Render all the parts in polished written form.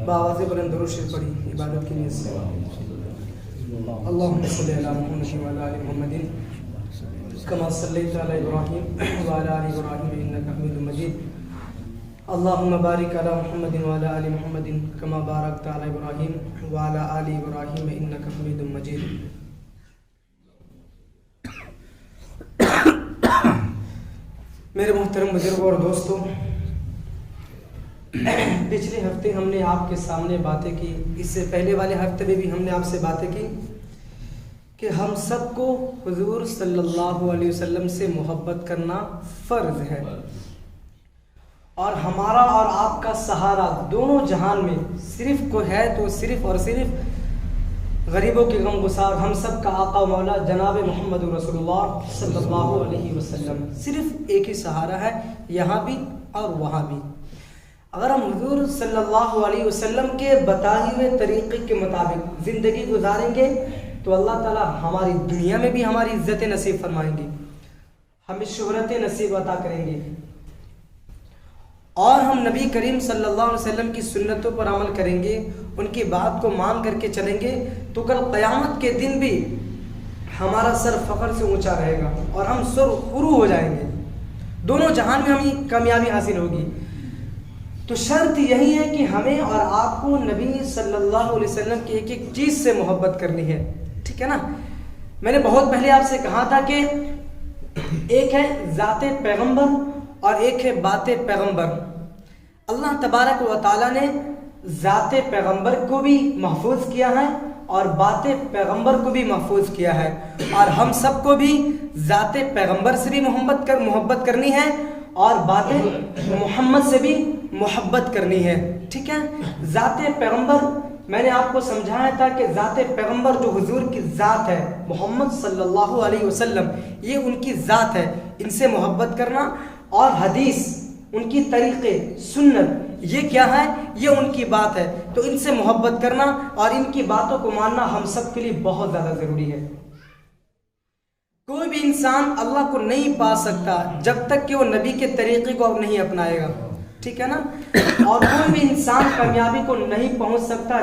بآواز بلند درود شریف پڑھی عبادت کی نیت سے۔ اللہم صلی علی محمد وعلی آل محمد کما صلیت علی ابراہیم وعلی آل ابراہیم انک حمید مجید۔ اللہم بارک علی محمد وعلی آل محمد کما بارکت علی ابراہیم وعلی آل ابراہیم انک حمید مجید۔ میرے محترم بزرگوں اور دوستوں، پچھلے ہفتے ہم نے آپ کے سامنے باتیں کی، اس سے پہلے والے ہفتے میں بھی ہم نے آپ سے باتیں کی کہ ہم سب کو حضور صلی اللہ علیہ وسلم سے محبت کرنا فرض ہے، اور ہمارا اور آپ کا سہارا دونوں جہان میں صرف کو ہے تو صرف اور صرف غریبوں کے غم گسار ہم سب کا آقا و مولا جناب محمد رسول اللہ صلی اللہ علیہ وسلم، صرف ایک ہی سہارا ہے یہاں بھی اور وہاں بھی۔ اگر ہم حضور صلی اللہ علیہ وسلم کے بتائے ہوئے طریقے کے مطابق زندگی گزاریں گے تو اللہ تعالیٰ ہماری دنیا میں بھی ہماری عزت نصیب فرمائیں گے، ہمیں شہرت نصیب عطا کریں گے، اور ہم نبی کریم صلی اللہ علیہ وسلم کی سنتوں پر عمل کریں گے، ان کی بات کو مان کر کے چلیں گے تو کل قیامت کے دن بھی ہمارا سر فخر سے اونچا رہے گا اور ہم سرخرو ہو جائیں گے، دونوں جہان میں ہمیں کامیابی حاصل ہوگی۔ تو شرط یہی ہے کہ ہمیں اور آپ کو نبی صلی اللہ علیہ وسلم کی ایک ایک چیز سے محبت کرنی ہے، ٹھیک ہے نا؟ میں نے بہت پہلے آپ سے کہا تھا کہ ایک ہے ذات پیغمبر اور ایک ہے بات پیغمبر۔ اللہ تبارک و تعالیٰ نے ذات پیغمبر کو بھی محفوظ کیا ہے اور بات پیغمبر کو بھی محفوظ کیا ہے، اور ہم سب کو بھی ذات پیغمبر سے بھی محبت کرنی ہے اور بات محمد سے بھی محبت کرنی ہے، ٹھیک ہے؟ ذات پیغمبر میں نے آپ کو سمجھایا تھا کہ ذات پیغمبر جو حضور کی ذات ہے محمد صلی اللہ علیہ وسلم، یہ ان کی ذات ہے، ان سے محبت کرنا، اور حدیث ان کی طریقے سنت یہ کیا ہے؟ یہ ان کی بات ہے، تو ان سے محبت کرنا اور ان کی باتوں کو ماننا ہم سب کے لیے بہت زیادہ ضروری ہے۔ کوئی بھی انسان اللہ کو نہیں پا سکتا جب تک کہ وہ نبی کے طریقے کو نہیں اپنائے گا، ٹھیک ہے نا؟ اور کوئی بھی انسان کامیابی کو نہیں پہنچ سکتا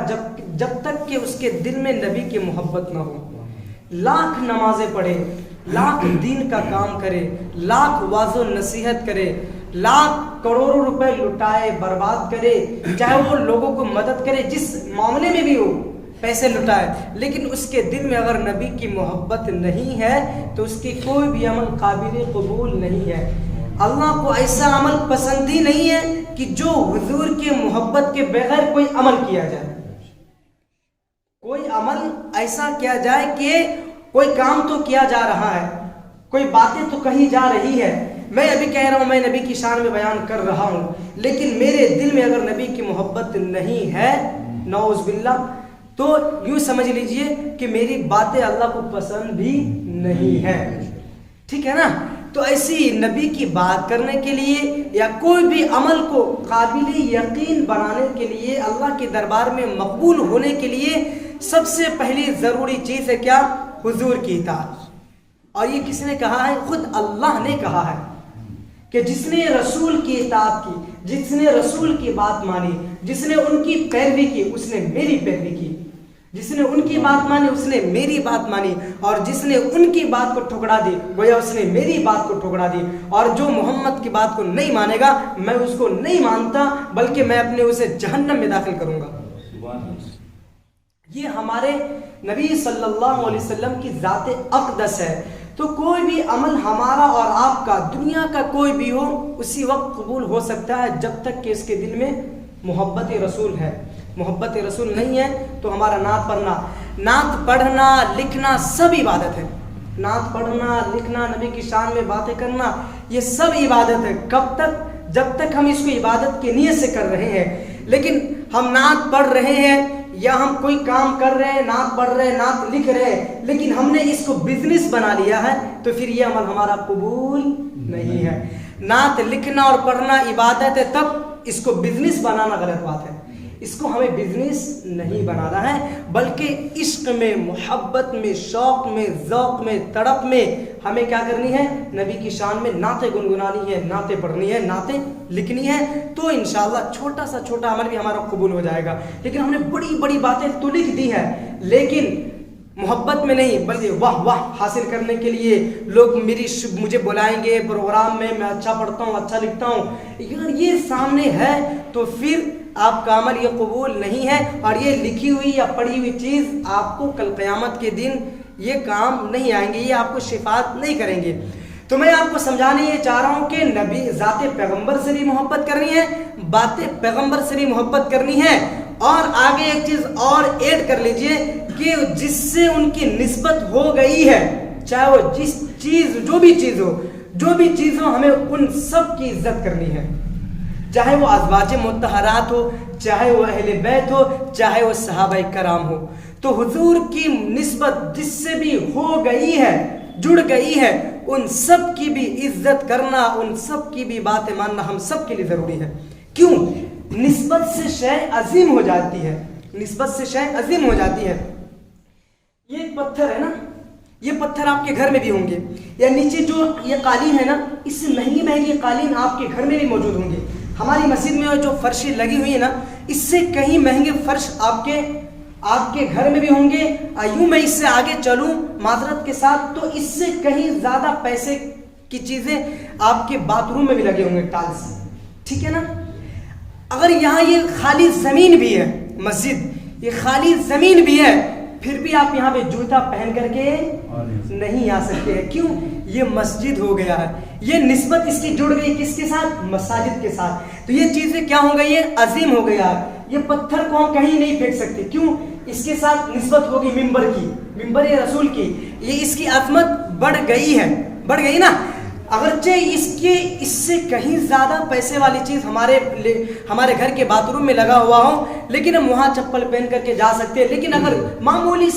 جب تک کہ اس کے دل میں نبی کی محبت نہ ہو۔ لاکھ نمازیں پڑھے، لاکھ دین کا کام کرے، لاکھ واعظ و نصیحت کرے، لاکھ کروڑوں روپے لٹائے برباد کرے، چاہے وہ لوگوں کو مدد کرے جس معاملے میں بھی ہو، پیسے لٹائے، لیکن اس کے دل میں اگر نبی کی محبت نہیں ہے تو اس کی کوئی بھی عمل قابل قبول نہیں ہے۔ اللہ کو ایسا عمل پسند ہی نہیں ہے کہ جو حضور کے محبت کے بغیر کوئی عمل کیا جائے، کوئی عمل ایسا کیا جائے کہ کوئی کام تو کیا جا رہا ہے، کوئی باتیں تو کہی جا رہی ہے، میں ابھی کہہ رہا ہوں میں نبی کی شان میں بیان کر رہا ہوں، لیکن میرے دل میں اگر نبی کی محبت نہیں ہے نعوذ باللہ تو یوں سمجھ لیجئے کہ میری باتیں اللہ کو پسند بھی نہیں ہے، ٹھیک ہے نا؟ تو ایسی نبی کی بات کرنے کے لیے یا کوئی بھی عمل کو قابل یقین بنانے کے لیے، اللہ کے دربار میں مقبول ہونے کے لیے سب سے پہلی ضروری چیز ہے کیا؟ حضور کی اطاعت۔ اور یہ کس نے کہا ہے؟ خود اللہ نے کہا ہے کہ جس نے رسول کی اطاعت کی، جس نے رسول کی بات مانی، جس نے ان کی پیروی کی اس نے میری پیروی کی، جس نے ان کی بات مانی اس نے میری بات مانی، اور جس نے ان کی بات کو ٹھکرا دی گویا اس نے میری بات کو ٹھکرا دی، اور جو محمد کی بات کو نہیں مانے گا میں اس کو نہیں مانتا بلکہ میں اپنے اسے جہنم میں داخل کروں گا۔ یہ ہمارے نبی صلی اللہ علیہ وسلم کی ذات اقدس ہے، تو کوئی بھی عمل ہمارا اور آپ کا دنیا کا کوئی بھی ہو اسی وقت قبول ہو سکتا ہے جب تک کہ اس کے دل میں محبت رسول ہے۔ محبت رسول نہیں ہے تو ہمارا نعت پڑھنا لکھنا سب عبادت ہے، نعت پڑھنا لکھنا نبی کی شان میں باتیں کرنا یہ سب عبادت ہے، کب تک؟ جب تک ہم اس کو عبادت کی نیت سے کر رہے ہیں۔ لیکن ہم نعت پڑھ رہے ہیں یا ہم کوئی کام کر رہے ہیں، نعت پڑھ رہے ہیں، نعت لکھ رہے ہیں، لیکن ہم نے اس کو بزنس بنا لیا ہے تو پھر یہ عمل ہمارا قبول نہیں ہے۔ نعت لکھنا اور پڑھنا عبادت ہے، تب اس کو بزنس بنانا غلط بات ہے۔ اس کو ہمیں بزنس نہیں بنانا ہے، بلکہ عشق میں، محبت میں، شوق میں، ذوق میں، تڑپ میں ہمیں کیا کرنی ہے؟ نبی کی شان میں نعتیں گنگنانی ہے، نعتیں پڑھنی ہے، نعتیں لکھنی ہے، تو انشاءاللہ چھوٹا سا چھوٹا عمل بھی ہمارا قبول ہو جائے گا۔ لیکن ہم نے بڑی بڑی باتیں تو لکھ دی ہیں، لیکن محبت میں نہیں، بلکہ واہ واہ حاصل کرنے کے لیے لوگ مجھے بلائیں گے پروگرام میں اچھا پڑھتا ہوں، اچھا لکھتا ہوں، اگر یہ سامنے ہے تو پھر آپ کا عمل یہ قبول نہیں ہے، اور یہ لکھی ہوئی یا پڑھی ہوئی چیز آپ کو کل قیامت کے دن یہ کام نہیں آئیں گے، یہ آپ کو شفاعت نہیں کریں گے۔ تو میں آپ کو سمجھانے یہ چاہ رہا ہوں کہ نبی ذات پیغمبر سے بھی محبت کرنی ہے، باتیں پیغمبر سے بھی محبت کرنی ہے، اور آگے ایک چیز اور ایڈ کر لیجئے کہ جس سے ان کی نسبت ہو گئی ہے، چاہے وہ جس چیز جو بھی چیز ہو ہمیں ان سب کی عزت کرنی ہے، چاہے وہ ازواج مطہرات ہو، چاہے وہ اہل بیت ہو، چاہے وہ صحابہ کرام ہو۔ تو حضور کی نسبت جس سے بھی ہو گئی ہے، جڑ گئی ہے، ان سب کی بھی عزت کرنا، ان سب کی بھی باتیں ماننا ہم سب کے لیے ضروری ہے۔ کیوں؟ نسبت سے شے عظیم ہو جاتی ہے، نسبت سے شے عظیم ہو جاتی ہے۔ یہ ایک پتھر ہے نا، یہ پتھر آپ کے گھر میں بھی ہوں گے، یا نیچے جو یہ قالین ہے نا، اس سے مہنگی مہنگی قالین آپ کے گھر میں بھی موجود ہوں گے۔ ہماری مسجد میں جو فرشیں لگی ہوئی ہے نا، اس سے کہیں مہنگے فرش آپ کے گھر میں بھی ہوں گے۔ یوں میں اس سے آگے چلوں معذرت کے ساتھ تو اس سے کہیں زیادہ پیسے کی چیزیں آپ کے باتھ روم میں بھی لگے ہوں گے، ٹائلس، ٹھیک ہے نا۔ اگر یہاں یہ خالی زمین بھی ہے، مسجد یہ خالی زمین بھی ہے، پھر بھی آپ یہاں پہ جوتا پہن کر کے نہیں آ سکتے ہیں۔ کیوں؟ یہ مسجد ہو گیا ہے، یہ نسبت اس کی جڑ گئی کس کے ساتھ؟ مساجد کے ساتھ۔ تو یہ چیزیں کیا ہو گئی ہے؟ عظیم ہو گیا ہے۔ یہ پتھر کو ہم کہیں نہیں پھینک سکتے، کیوں؟ اس کے ساتھ نسبت ہوگی ممبر کی، ممبر رسول کی، یہ اس کی عظمت بڑھ گئی ہے، بڑھ گئی نا۔ اگرچہ اس سے کہیں زیادہ پیسے والی چیز ہمارے گھر کے باتھ روم میں لگا ہوا ہو، لیکن ہم وہاں چپل پہن کر کے جا سکتے ہیں۔ لیکن اگر معمولی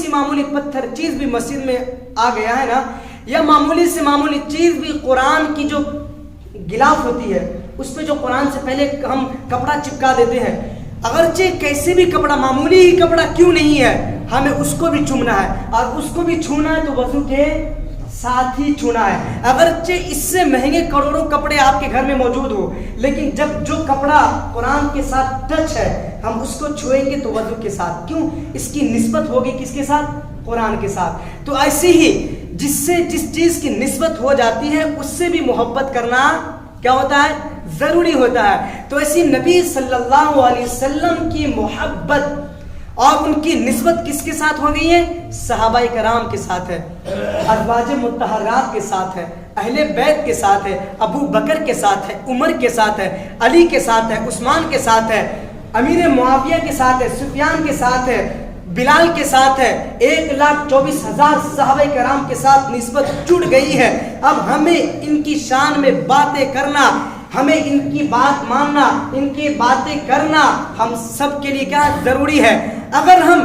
پتھر چیز بھی مسجد میں آ گیا ہے نا، یا معمولی سے معمولی چیز بھی قرآن کی جو غلاف ہوتی ہے، اس پہ جو قرآن سے پہلے ہم کپڑا چپکا دیتے ہیں، اگرچہ کیسے بھی کپڑا، معمولی ہی کپڑا کیوں نہیں ہے، ہمیں اس کو بھی چومنا ہے، اور اس کو بھی چھونا ہے تو وضو کے ساتھ ہی چھونا ہے۔ اگرچہ اس سے مہنگے کروڑوں کپڑے آپ کے گھر میں موجود ہو، لیکن جب جو کپڑا قرآن کے ساتھ ٹچ ہے ہم اس کو چھوئیں گے تو وضو کے ساتھ، کیوں؟ اس کی نسبت ہوگی کس کے ساتھ؟ قرآن کے ساتھ۔ تو ایسے ہی جس چیز کی نسبت ہو جاتی ہے اس سے بھی محبت کرنا کیا ہوتا ہے؟ ضروری ہوتا ہے۔ تو ایسی نبی صلی اللہ علیہ وسلم کی محبت اور ان کی نسبت کس کے ساتھ ہو گئی ہے؟ صحابہ کرام کے ساتھ ہے، ازواج مطہرات کے ساتھ ہے، اہل بیت کے ساتھ ہے، ابو بکر کے ساتھ ہے، عمر کے ساتھ ہے، علی کے ساتھ ہے، عثمان کے ساتھ ہے، امیر معاویہ کے ساتھ ہے، سفیان کے ساتھ ہے، بلال کے ساتھ ہے، 1,24,000 صحابہ کرام کے ساتھ نسبت جڑ گئی ہے۔ اب ہمیں ان کی شان میں باتیں کرنا، ہمیں ان کی بات ماننا، ان کی باتیں کرنا ہم سب کے لیے کیا ضروری ہے۔ اگر ہم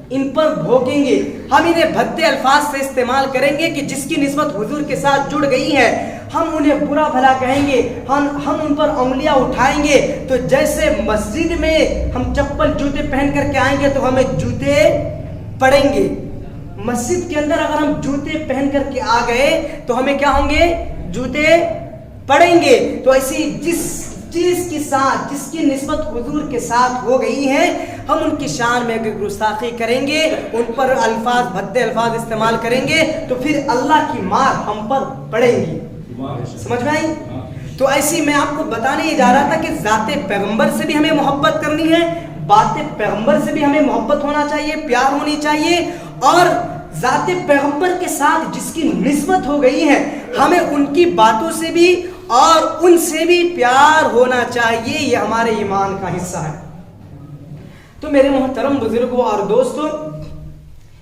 ان پر بھوکیں گے، ہم انہیں بھدے الفاظ سے استعمال کریں گے کہ جس کی نسبت حضور کے ساتھ جڑ گئی ہے، ہم انہیں برا بھلا کہیں گے، ہم ان پر انگلیاں اٹھائیں گے، تو جیسے مسجد میں ہم چپل جوتے پہن کر کے آئیں گے تو ہمیں جوتے پڑیں گے، مسجد کے اندر اگر ہم جوتے پہن کر کے آ گئے تو ہمیں کیا ہوں گے؟ جوتے پڑیں گے۔ تو ایسی جس چیز کے ساتھ جس کی نسبت حضور کے ساتھ ہو گئی ہے، ہم ان کی شان میں اگر گستاخی کریں گے، ان پر بھدے الفاظ استعمال کریں گے تو پھر اللہ کی مار ہم پر پڑے گی۔ سمجھ میں آئی؟ تو ایسی میں آپ کو بتانے یہ جا رہا تھا کہ ذات پیغمبر سے بھی ہمیں محبت کرنی ہے، باتیں پیغمبر سے بھی ہمیں محبت ہونا چاہیے، پیار ہونی چاہیے، اور ذات پیغمبر کے ساتھ جس کی نسبت ہو گئی ہے ہمیں ان کی باتوں سے بھی اور ان سے بھی پیار ہونا چاہیے، یہ ہمارے ایمان کا حصہ ہے۔ تو میرے محترم بزرگوں اور دوستوں،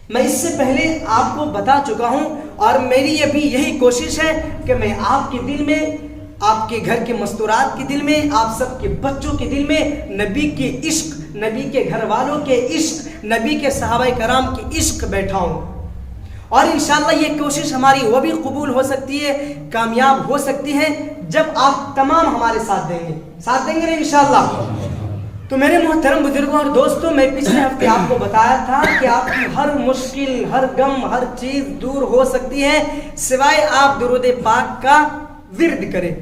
میں اس سے پہلے آپ کو بتا چکا ہوں، اور میری ابھی یہی کوشش ہے کہ میں آپ کے دل میں، آپ کے گھر کے مستورات کے دل میں، آپ سب کے بچوں کے دل میں نبی کے عشق، نبی کے گھر والوں کے عشق، نبی کے صحابہ کرام کے عشق بیٹھا ہوں، اور انشاءاللہ یہ کوشش ہماری وہ بھی قبول ہو سکتی ہے، کامیاب ہو سکتی ہے جب آپ تمام ہمارے ساتھ دیں گے نا انشاءاللہ۔ تو میرے محترم بزرگوں اور دوستوں، میں پچھلے ہفتے آپ کو بتایا تھا کہ آپ کی ہر مشکل، ہر غم، ہر چیز دور ہو سکتی ہے سوائے آپ درود پاک کا ورد کریں۔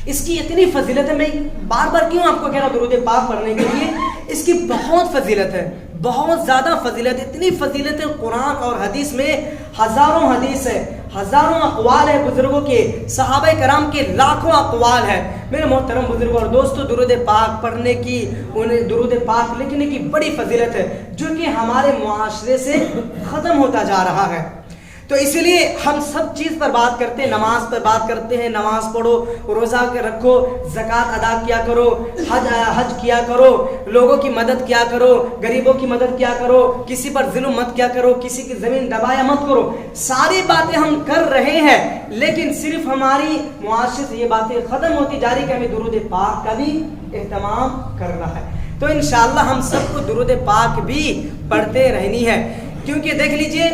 اس کی اتنی فضیلت ہے، میں بار بار کیوں آپ کو کہہ رہا ہوں درود پاک پڑھنے کے لیے، اس کی بہت فضیلت ہے، بہت زیادہ فضیلت، اتنی فضیلت ہے۔ قرآن اور حدیث میں ہزاروں حدیث ہے، ہزاروں اقوال ہے بزرگوں کے، صحابہ کرام کے لاکھوں اقوال ہے۔ میرے محترم بزرگوں اور دوستوں، درود پاک پڑھنے کی، انہیں درود پاک لکھنے کی بڑی فضیلت ہے، جو کہ ہمارے معاشرے سے ختم ہوتا جا رہا ہے۔ تو اسی لیے ہم سب چیز پر بات کرتے ہیں، نماز پر بات کرتے ہیں، نماز پڑھو، روزہ رکھو، زکوٰۃ ادا کیا کرو، حج کیا کرو، لوگوں کی مدد کیا کرو، غریبوں کی مدد کیا کرو، کسی پر ظلم مت کیا کرو، کسی کی زمین دبایا مت کرو۔ ساری باتیں ہم کر رہے ہیں، لیکن صرف ہماری معاشرے سے یہ باتیں ختم ہوتی جا رہی کہ ہمیں درود پاک کا بھی اہتمام کرنا ہے۔ تو انشاءاللہ ہم سب کو درود پاک بھی پڑھتے رہنی ہے، کیونکہ دیکھ لیجئے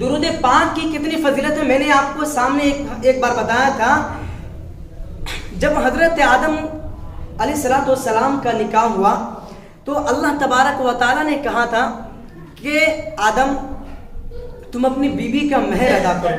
درود پاک کی کتنی فضیلت ہے۔ میں نے آپ کو سامنے ایک بار بتایا تھا، جب حضرت آدم علیہ السلام کا نکاح ہوا تو اللہ تبارک و تعالیٰ نے کہا تھا کہ آدم تم اپنی بیوی کا مہر ادا کرو،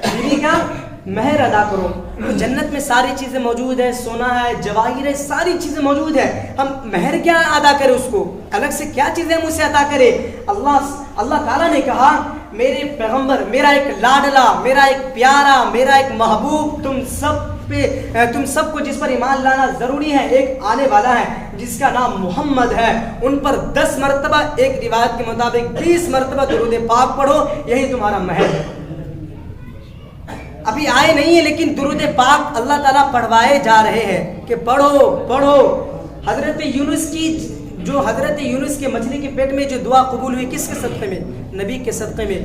بیوی کا مہر ادا کرو۔ تو جنت میں ساری چیزیں موجود ہے، سونا ہے، جواہر ہے، ساری چیزیں موجود ہے، ہم مہر کیا ادا کریں، اس کو الگ سے کیا چیزیں ہم اسے ادا کریں؟ اللہ تعالیٰ نے کہا میرے پیغمبر، میرا ایک لاڈلا، میرا ایک پیارا، میرا ایک محبوب، تم سب کو جس پر ایمان لانا ضروری ہے، ایک آنے والا ہے جس کا نام محمد ہے، ان پر 10 مرتبہ، ایک روایت کے مطابق 20 مرتبہ درود پاک پڑھو، یہی تمہارا مہر ہے۔ ابھی آئے نہیں ہے، لیکن درود پاک اللہ تعالیٰ پڑھوائے جا رہے ہیں کہ پڑھو پڑھو۔ حضرت یونس کے مچھلی کے پیٹ میں جو دعا قبول ہوئی، کس کے صدقے میں؟ نبی کے صدقے میں۔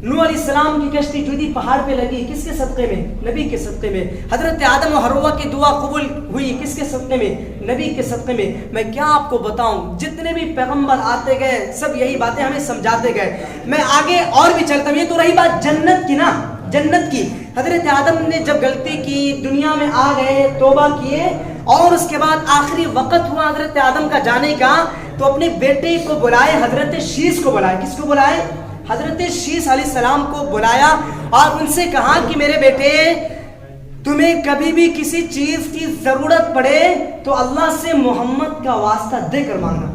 نوح علیہ السلام کی کشتی جودی پہاڑ پہ لگی، کس کے صدقے میں؟ نبی کے صدقے میں۔ حضرت آدم و حوا کی دعا قبول ہوئی، کس کے صدقے میں؟ نبی کے صدقے میں۔ میں کیا آپ کو بتاؤں، جتنے بھی پیغمبر آتے گئے سب یہی باتیں ہمیں سمجھاتے گئے۔ میں آگے اور بھی چلتا ہوں، یہ تو رہی بات جنت کی نا، جنت کی۔ حضرت آدم نے جب غلطی کی، دنیا میں آ گئے، توبہ کیے، اور اس کے بعد آخری وقت ہوا حضرت آدم کا جانے کا، تو اپنے بیٹے کو بلائے، حضرت شیش کو بلائے۔ کس کو بلائے؟ حضرت شیش علیہ السلام کو بلایا اور ان سے کہا کہ میرے بیٹے، تمہیں کبھی بھی کسی چیز کی ضرورت پڑے تو اللہ سے محمد کا واسطہ دے کر مانگنا۔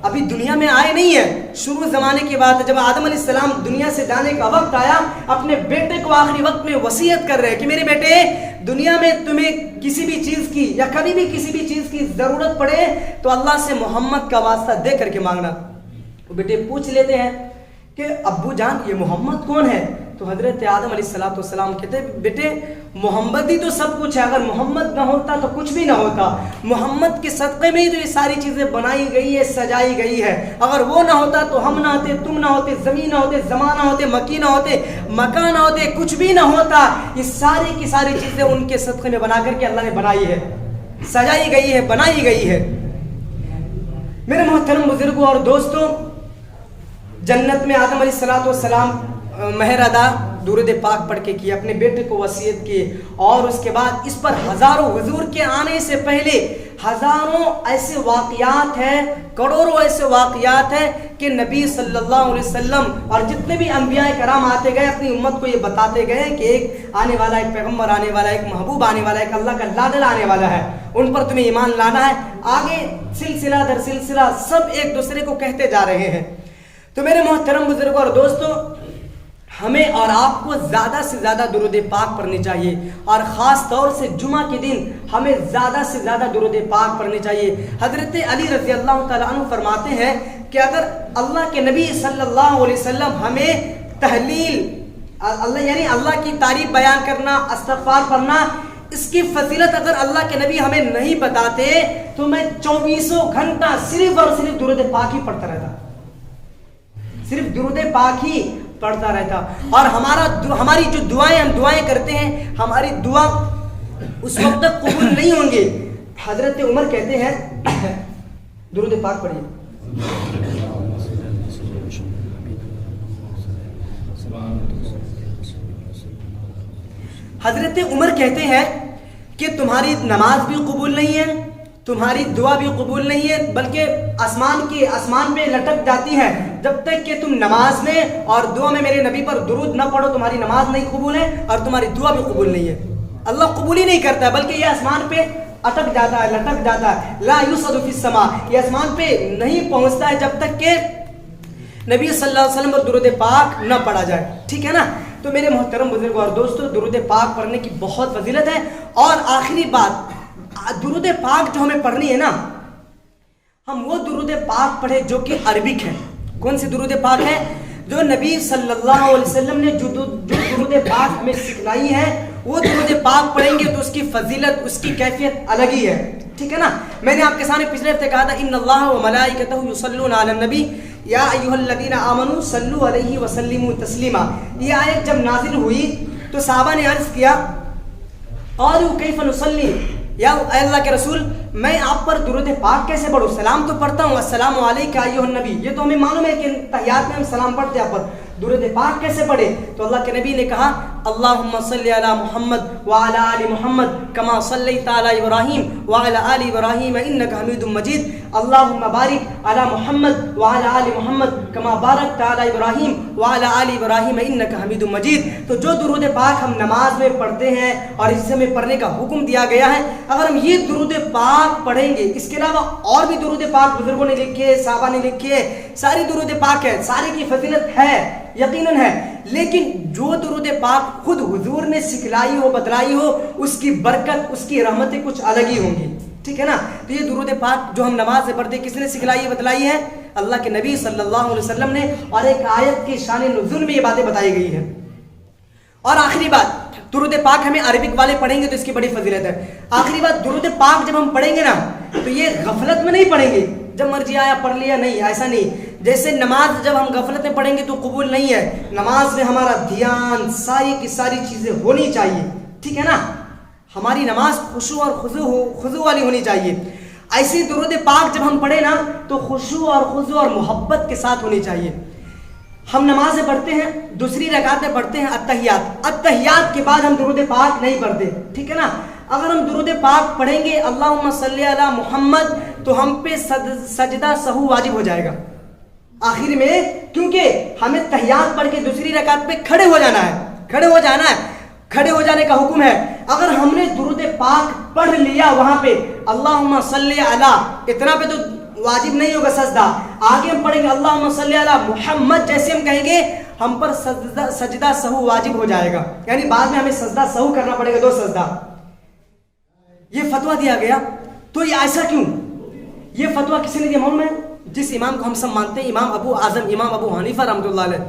ابھی دنیا میں آئے نہیں ہے، شروع زمانے کی بات ہے، جب آدم علیہ السلام دنیا سے جانے کا وقت آیا، اپنے بیٹے کو آخری وقت میں وصیت کر رہے کہ میرے بیٹے، دنیا میں تمہیں کسی بھی چیز کی یا کبھی بھی کسی بھی چیز کی ضرورت پڑے تو اللہ سے محمد کا واسطہ دے کر کے مانگنا۔ وہ بیٹے پوچھ لیتے ہیں کہ ابو جان یہ محمد کون ہے؟ تو حضرت آدم علیہ السلام کہتے ہیں بیٹے محمد ہی تو سب کچھ ہے، اگر محمد نہ ہوتا تو کچھ بھی نہ ہوتا، محمد کے صدقے میں ہی تو یہ ساری چیزیں بنائی گئی ہے، سجائی گئی ہے، اگر وہ نہ ہوتا تو ہم نہ ہوتے، تم نہ ہوتے، زمین نہ ہوتے، زمان نہ ہوتے، مکی نہ ہوتے، مکان نہ ہوتے، کچھ بھی نہ ہوتا، یہ ساری کی ساری چیزیں ان کے صدقے میں بنا کر کے اللہ نے بنائی ہے، سجائی گئی ہے، بنائی گئی ہے۔ میرے محترم بزرگوں اور دوستوں، جنت میں آدم علیہ السلام مہر ادا درود پاک پڑھ کے کیا، اپنے بیٹے کو وصیت کی، اور اس کے بعد اس پر ہزاروں، حضور کے آنے سے پہلے ہزاروں ایسے واقعات ہیں، کروڑوں ایسے واقعات ہیں کہ نبی صلی اللہ علیہ وسلم اور جتنے بھی انبیاء کرام آتے گئے اپنی امت کو یہ بتاتے گئے کہ ایک آنے والا، ایک پیغمبر آنے والا، ایک محبوب آنے والا، ایک اللہ کا لاڈلا آنے والا ہے، ان پر تمہیں ایمان لانا ہے۔ آگے سلسلہ در سلسلہ سب ایک دوسرے کو کہتے جا رہے ہیں۔ تو میرے محترم بزرگوں اور دوستوں، ہمیں اور آپ کو زیادہ سے زیادہ درود پاک پڑھنی چاہیے، اور خاص طور سے جمعہ کے دن ہمیں زیادہ سے زیادہ درود پاک پڑھنی چاہیے۔ حضرت علی رضی اللہ تعالیٰ عنہ فرماتے ہیں کہ اگر اللہ کے نبی صلی اللہ علیہ وسلم ہمیں تحلیل، یعنی اللہ کی تعریف بیان کرنا، استغفار پڑھنا، اس کی فضیلت اگر اللہ کے نبی ہمیں نہیں بتاتے تو میں 24 گھنٹہ صرف اور صرف درود پاک ہی پڑھتا رہتا، صرف درود پاک ہی پڑھتا رہتا۔ اور ہماری جو دعائیں ہم دعائیں کرتے ہیں، ہماری دعا اس وقت تک قبول نہیں ہوں گے۔ حضرت عمر کہتے ہیں، درود پاک پڑھیے۔ حضرت عمر کہتے ہیں کہ تمہاری نماز بھی قبول نہیں ہے، تمہاری دعا بھی قبول نہیں ہے، بلکہ آسمان پہ لٹک جاتی ہے جب تک کہ تم نماز میں اور دعا میں میرے نبی پر درود نہ پڑھو، تمہاری نماز نہیں قبول ہے اور تمہاری دعا بھی قبول نہیں ہے۔ اللہ قبول ہی نہیں کرتا ہے، بلکہ یہ آسمان پہ اٹک جاتا ہے، لٹک جاتا ہے۔ لا یصعد فی السماء، یہ آسمان پہ نہیں پہنچتا ہے جب تک کہ نبی صلی اللہ علیہ وسلم پر درود پاک نہ پڑھا جائے، ٹھیک ہے نا۔ تو میرے محترم بزرگوں اور دوستو، درود پاک پڑھنے کی بہت فضیلت ہے۔ اور آخری بات، درود پاک جو ہمیں پڑھنی ہے نا، ہم وہ درود پاک پڑھے جو کہ عربک ہے۔ کون سی درود پاک ہے؟ جو نبی صلی اللہ علیہ وسلم نے جو درود پاک ہمیں سکھلائی ہے، وہ درود پاک پڑھیں گے تو اس کی فضیلت، اس کی کیفیت الگ ہی ہے، ٹھیک ہے نا۔ میں نے آپ کے سامنے پچھلے ہفتے کہا تھا ان اللہ و ملائکتہ یصلون علی النبی یا ایھا الذین آمنوا صلوا علیہ وسلموا تسلیما۔ یہ آیت جب نازل ہوئی تو صحابہ نے عرض کیا قالوا کیف نصلی، یا اے اللہ کے رسول میں آپ پر درود پاک کیسے پڑھوں؟ سلام تو پڑھتا ہوں، السلام علیک ایھا النبی، یہ تو ہمیں معلوم ہے کہ تحیات میں ہم سلام پڑھتے ہیں، آپ پر درود پاک کیسے پڑھے؟ تو اللہ کے نبی نے کہا اللہم صلی علی محمد وعلی آل محمد کما صلیت علی ابراہیم وعلی آل ابراہیم انک حمید مجید، اللہم بارک علی محمد وعلی آل محمد کما بارکت علی ابراہیم وعلی آل ابراہیم انک حمید مجید۔ تو جو درود پاک ہم نماز میں پڑھتے ہیں اور اس سے ہمیں پڑھنے کا حکم دیا گیا ہے، اگر ہم یہ درود پاک پڑھیں گے، اس کے علاوہ اور بھی درود پاک بزرگوں نے لکھے، صحابہ نے لکھے، ساری درود پاک ہے، سارے کی فضیلت ہے، یقیناً ہے، لیکن جو درود پاک خود حضور نے سکھلائی ہو، بتلائی ہو، اس کی برکت، اس کی رحمتیں کچھ الگ ہی ہوں گی، ٹھیک ہے نا۔ تو یہ درود پاک جو ہم نماز سے پڑھتے کس نے سکھلائی ہے، بتلائی ہے؟ اللہ کے نبی صلی اللہ علیہ وسلم نے، اور ایک آیت کی شان نزول میں یہ باتیں بتائی گئی ہے۔ اور آخری بات، درود پاک ہمیں عربک والے پڑھیں گے تو اس کی بڑی فضیلت ہے۔ آخری بات، درود پاک جب ہم پڑھیں گے نا تو یہ غفلت میں نہیں پڑھیں گے، جب مرضی آیا پڑھ لیا، نہیں، ایسا نہیں۔ جیسے نماز جب ہم غفلت میں پڑھیں گے تو قبول نہیں ہے، نماز میں ہمارا دھیان، ساری کی ساری چیزیں ہونی چاہیے، ٹھیک ہے نا۔ ہماری نماز خشوع اور خضوع والی ہونی چاہیے۔ ایسی درود پاک جب ہم پڑھیں نا تو خشوع اور خضوع اور محبت کے ساتھ ہونی چاہیے۔ ہم نماز میں پڑھتے ہیں، دوسری رکعت میں پڑھتے ہیں اتحیات کے بعد ہم درود پاک نہیں پڑھتے، ٹھیک ہے نا۔ اگر ہم درود پاک پڑھیں گے اللہم صلی علی محمد تو ہم پہ سجدہ سہو واجب ہو جائے گا آخر میں، کیونکہ ہمیں تحیات پڑھ کے دوسری رکعت پہ کھڑے ہو جانا ہے، کھڑے ہو جانے کا حکم ہے۔ اگر ہم نے درود پاک پڑھ لیا وہاں پہ اللہم صلی علی، اتنا پہ تو واجب نہیں ہوگا سجدہ، آگے ہم پڑھیں گے اللہم صلی علی محمد، جیسے ہم کہیں گے ہم پر سجدہ سہو واجب ہو جائے گا، یعنی بعد میں ہمیں سجدہ سہو کرنا پڑے گا، 2 سجدہ۔ یہ فتویٰ دیا گیا، تو یہ ایسا کیوں؟ یہ فتویٰ کسی نے دیا معلوم ہے؟ جس امام کو ہم سب مانتے ہیں، امام ابو اعظم، امام ابو حنیفہ رحمۃ اللہ علیہ۔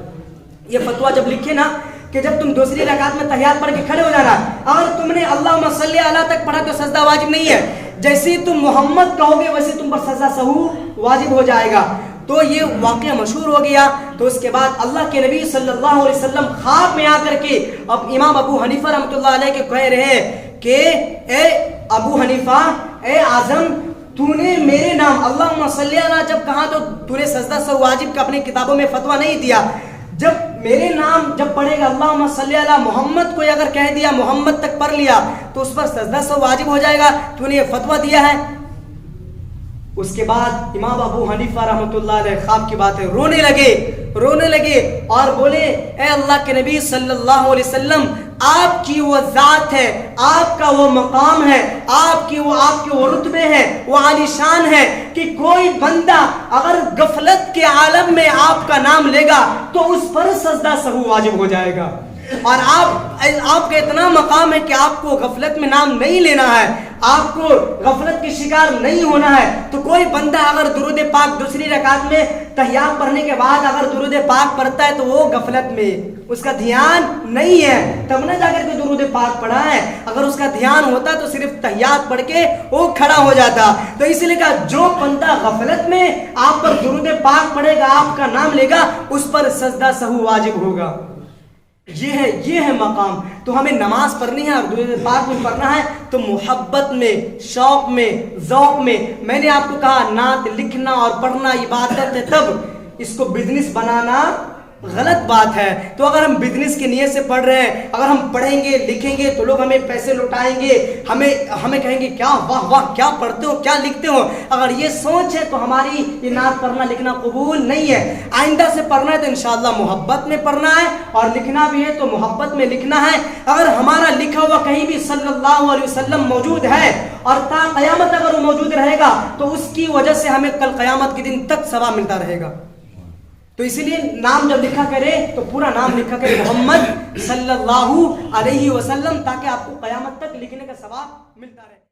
یہ فتویٰ جب لکھے نا کہ جب تم دوسری رکعت میں تحیات پڑھ کے کھڑے ہو جانا، اگر تم نے اللہم صلی علی تک پڑھا تو سجدہ واجب نہیں ہے، جیسے ہی تم محمد کہو گے ویسے تم پر سجدہ سہو واجب ہو جائے گا۔ تو یہ واقعہ مشہور ہو گیا۔ تو اس کے بعد اللہ کے نبی صلی اللہ علیہ وسلم خواب میں آ کر کے اب امام ابو حنیفہ رحمۃ اللہ علیہ کے کہہ رہے ہیں کہ اے ابو حنیفہ، اے اعظم، تو نے میرے نام اللہم صلی علی جب کہا تو تو نے سجدہ سہو واجب کا اپنی کتابوں میں فتویٰ نہیں دیا، جب میرے نام جب پڑھے گا اللہم صلی علی محمد کو اگر کہہ دیا، محمد تک پڑھ لیا تو اس پر سجدہ سہو واجب ہو جائے گا، تو نے یہ فتویٰ دیا ہے۔ اس کے بعد امام ابو حنیفہ رحمۃ اللہ علیہ خواب کی بات ہے، رونے لگے اور بولے اے اللہ کے نبی صلی اللہ علیہ وسلم، آپ کی وہ ذات ہے، آپ کا وہ مقام ہے، آپ کے وہ رتبے ہیں، وہ عالی شان ہے کہ کوئی بندہ اگر غفلت کے عالم میں آپ کا نام لے گا تو اس پر سجدہ سہو واجب ہو جائے گا، اور آپ کا اتنا مقام ہے کہ آپ کو غفلت میں نام نہیں لینا ہے، آپ کو غفلت کے شکار نہیں ہونا ہے۔ تو کوئی بندہ اگر درود پاک دوسری رکعت میں تحیات پڑھنے کے بعد اگر درود پاک پڑھتا ہے تو وہ غفلت میں، اس کا دھیان نہیں ہے، تب نہ جا کر کے درود پاک پڑھا ہے۔ اگر اس کا دھیان ہوتا تو صرف تحیات پڑھ کے وہ کھڑا ہو جاتا۔ تو اس لیے کہا جو بندہ غفلت میں آپ پر درود پاک پڑھے گا، آپ کا نام لے گا، اس پر سجدہ سہو واجب ہوگا۔ یہ ہے مقام۔ تو ہمیں نماز پڑھنی ہے اور درود پاک میں پڑھنا ہے تو محبت میں، شوق میں، ذوق میں۔ میں نے آپ کو کہا نعت لکھنا اور پڑھنا عبادت ہے، تب اس کو بزنس بنانا غلط بات ہے. تو اگر ہم بزنس کی نیت سے پڑھ رہے ہیں, اگر ہم پڑھیں گے لکھیں گے تو لوگ ہمیں پیسے لوٹائیں گے, ہمیں کہیں گے کیا واہ واہ کیا پڑھتے ہو کیا لکھتے ہو. اگر یہ سوچ ہے تو ہماری یہ نعت پڑھنا لکھنا قبول نہیں ہے. آئندہ سے پڑھنا ہے تو انشاءاللہ محبت میں پڑھنا ہے, اور لکھنا بھی ہے تو محبت میں لکھنا ہے. اگر ہمارا لکھا ہوا کہیں بھی صلی اللہ علیہ وسلم موجود ہے اور تا قیامت اگر وہ موجود رہے گا تو اس کی وجہ سے ہمیں کل قیامت کے دن تک ثواب ملتا رہے گا. تو اسی لیے نام جب لکھا کرے تو پورا نام لکھا کرے محمد صلی اللہ علیہ وسلم, تاکہ آپ کو قیامت تک لکھنے کا ثواب ملتا رہے.